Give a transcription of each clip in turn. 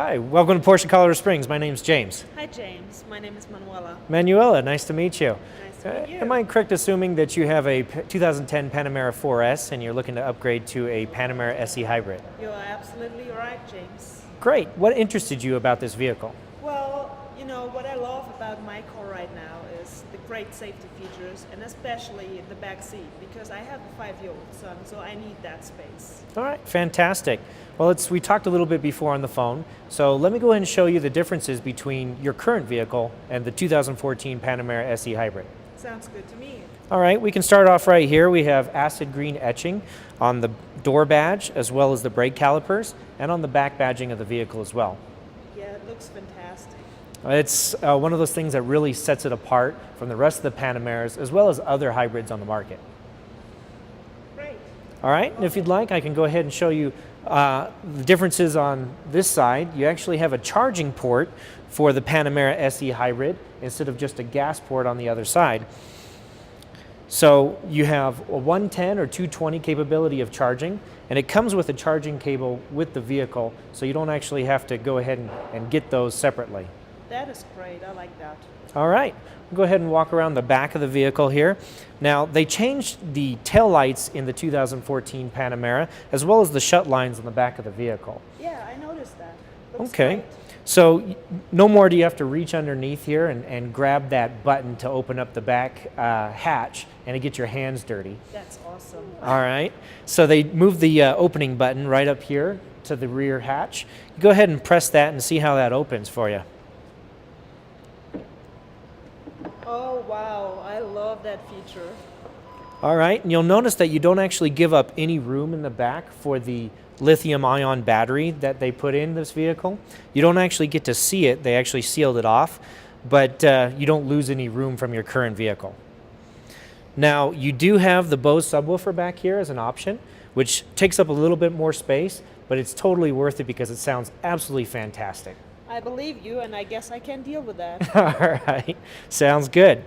Hi, welcome to Porsche Colorado Springs. My name's James. Hi James, my name is Manuela. Manuela, nice to meet you. Nice to meet you. Am I correct assuming that you have a 2010 Panamera 4S and you're looking to upgrade to a Panamera SE Hybrid? You are absolutely right, James. Great. What interested you about this vehicle? Well, you know, what I love about my car right now is the great safety features and especially the back seat because I have a 5-year-old son, so I need that space. All right, fantastic. Well, we talked a little bit before on the phone, so let me go ahead and show you the differences between your current vehicle and the 2014 Panamera SE Hybrid. Sounds good to me. All right, we can start off right here. We have acid green etching on the door badge as well as the brake calipers and on the back badging of the vehicle as well. Yeah, it looks fantastic. It's one of those things that really sets it apart from the rest of the Panameras as well as other hybrids on the market. Great. All right, and if you'd like, I can go ahead and show you the differences on this side. You actually have a charging port for the Panamera SE Hybrid instead of just a gas port on the other side. So you have a 110 or 220 capability of charging, and it comes with a charging cable with the vehicle, so you don't actually have to go ahead and get those separately. That is great, I like that. All right, we'll go ahead and walk around the back of the vehicle here. Now, they changed the tail lights in the 2014 Panamera, as well as the shut lines on the back of the vehicle. Yeah, I noticed that. Looks Okay, great. so no more do you have to reach underneath here and grab that button to open up the back hatch and to get your hands dirty. That's awesome. All right, so they moved the opening button right up here to the rear hatch. Go ahead and press that and see how that opens for you. Oh wow, I love that feature. All right, and you'll notice that you don't actually give up any room in the back for the lithium-ion battery that they put in this vehicle. You don't actually get to see it. They actually sealed it off, but you don't lose any room from your current vehicle. Now, you do have the Bose subwoofer back here as an option, which takes up a little bit more space, but it's totally worth it because it sounds absolutely fantastic. I believe you, and I guess I can deal with that. All right, sounds good.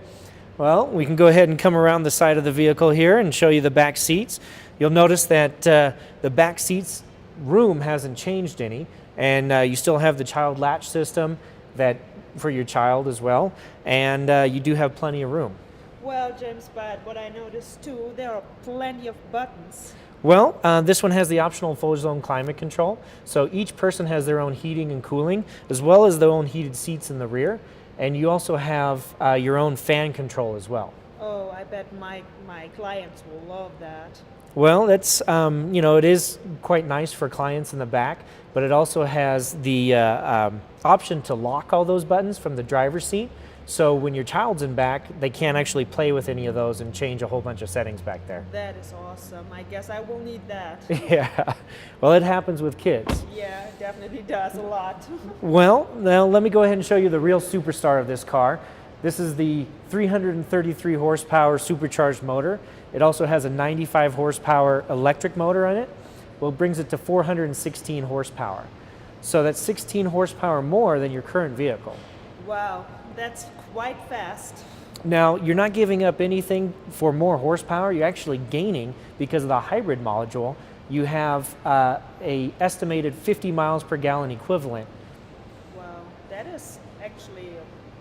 Well, we can go ahead and come around the side of the vehicle here and show you the back seats. You'll notice that the back seats room hasn't changed any, and you still have the child latch system that for your child as well, and you do have plenty of room. Well, James, but what I noticed too, there are plenty of buttons. Well, this one has the optional full zone climate control, so each person has their own heating and cooling, as well as their own heated seats in the rear, and you also have your own fan control as well. Oh, I bet my clients will love that. Well, that's, you know, it is quite nice for clients in the back, but it also has the option to lock all those buttons from the driver's seat. So when your child's in back, they can't actually play with any of those and change a whole bunch of settings back there. That is awesome. I guess I will need that. Yeah, well, it happens with kids. Yeah, it definitely does a lot. Well, now let me go ahead and show you the real superstar of this car. This is the 333 horsepower supercharged motor. It also has a 95 horsepower electric motor on it. Well, it brings it to 416 horsepower. So that's 16 horsepower more than your current vehicle. Wow, that's quite fast. Now, you're not giving up anything for more horsepower. You're actually gaining because of the hybrid module. You have a estimated 50 miles per gallon equivalent. Wow, that is actually,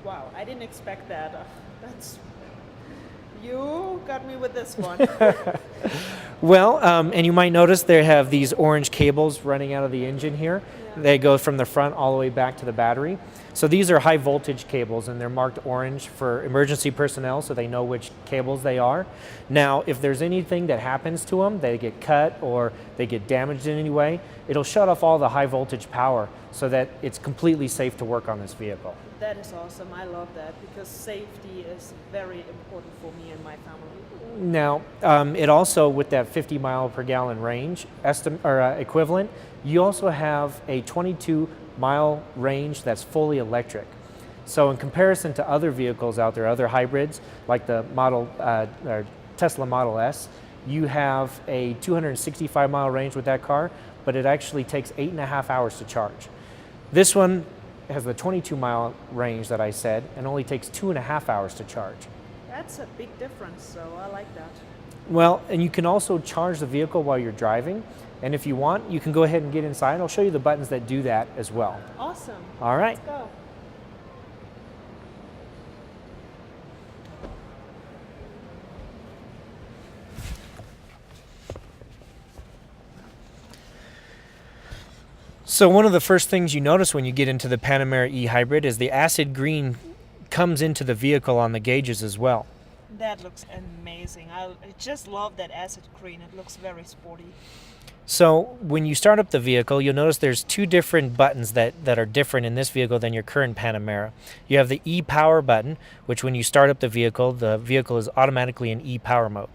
wow, I didn't expect that. You got me with this one. Well, and you might notice they have these orange cables running out of the engine here. Yeah. They go from the front all the way back to the battery. So these are high voltage cables, and they're marked orange for emergency personnel so they know which cables they are. Now, if there's anything that happens to them, they get cut or they get damaged in any way, it'll shut off all the high voltage power so that it's completely safe to work on this vehicle. That is awesome. I love that because safety is very important for me and my family. Now, it also, with that 50 mile per gallon range equivalent, you also have a 22 mile range that's fully electric. So in comparison to other vehicles out there, other hybrids like the Tesla Model S, you have a 265 mile range with that car, but it actually takes 8.5 hours to charge. This one has the 22 mile range that I said and only takes 2.5 hours to charge. That's a big difference, so I like that. Well, and you can also charge the vehicle while you're driving. And if you want, you can go ahead and get inside. I'll show you the buttons that do that as well. Awesome. All right. Let's go. So one of the first things you notice when you get into the Panamera e-Hybrid is the acid green comes into the vehicle on the gauges as well. That looks amazing. I just love that acid green. It looks very sporty. So when you start up the vehicle, you'll notice there's two different buttons that are different in this vehicle than your current Panamera. You have the e-Power button, which when you start up the vehicle is automatically in e-Power mode.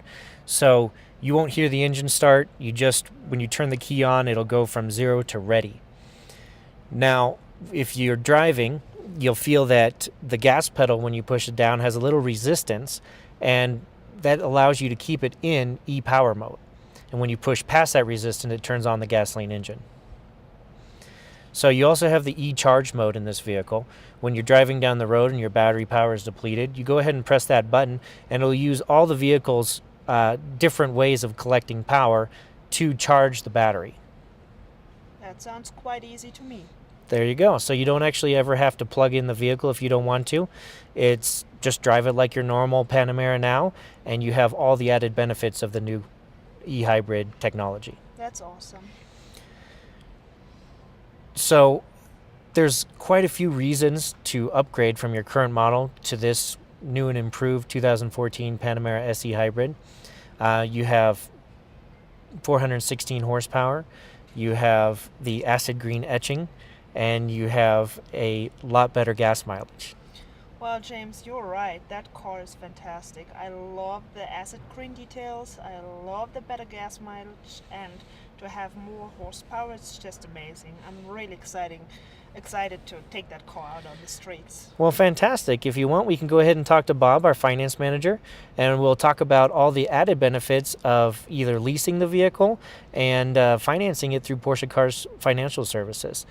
So you won't hear the engine start. When you turn the key on, it'll go from 0 to ready. Now, if you're driving, you'll feel that the gas pedal, when you push it down, has a little resistance, and that allows you to keep it in e-Power mode. And when you push past that resistance, it turns on the gasoline engine. So you also have the e-Charge mode in this vehicle. When you're driving down the road and your battery power is depleted, you go ahead and press that button, and it'll use all the vehicle's different ways of collecting power to charge the battery. That sounds quite easy to me. There you go. So you don't actually ever have to plug in the vehicle if you don't want to. It's just drive it like your normal Panamera now, and you have all the added benefits of the new e-Hybrid technology. That's awesome. So there's quite a few reasons to upgrade from your current model to this new and improved 2014 Panamera SE Hybrid. You have 416 horsepower, you have the acid green etching, and you have a lot better gas mileage. Well, James, you're right. That car is fantastic. I love the acid green details. I love the better gas mileage, and to have more horsepower, it's just amazing. I'm really excited to take that car out on the streets. Well, fantastic. If you want, we can go ahead and talk to Bob, our finance manager, and we'll talk about all the added benefits of either leasing the vehicle and financing it through Porsche Cars Financial Services.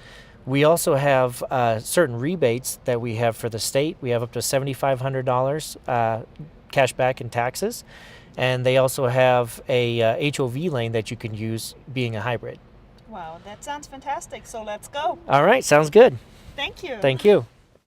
We also have certain rebates that we have for the state. We have up to $7,500 cash back in taxes, and they also have a HOV lane that you can use being a hybrid. Wow, that sounds fantastic. So let's go. All right, sounds good. Thank you. Thank you.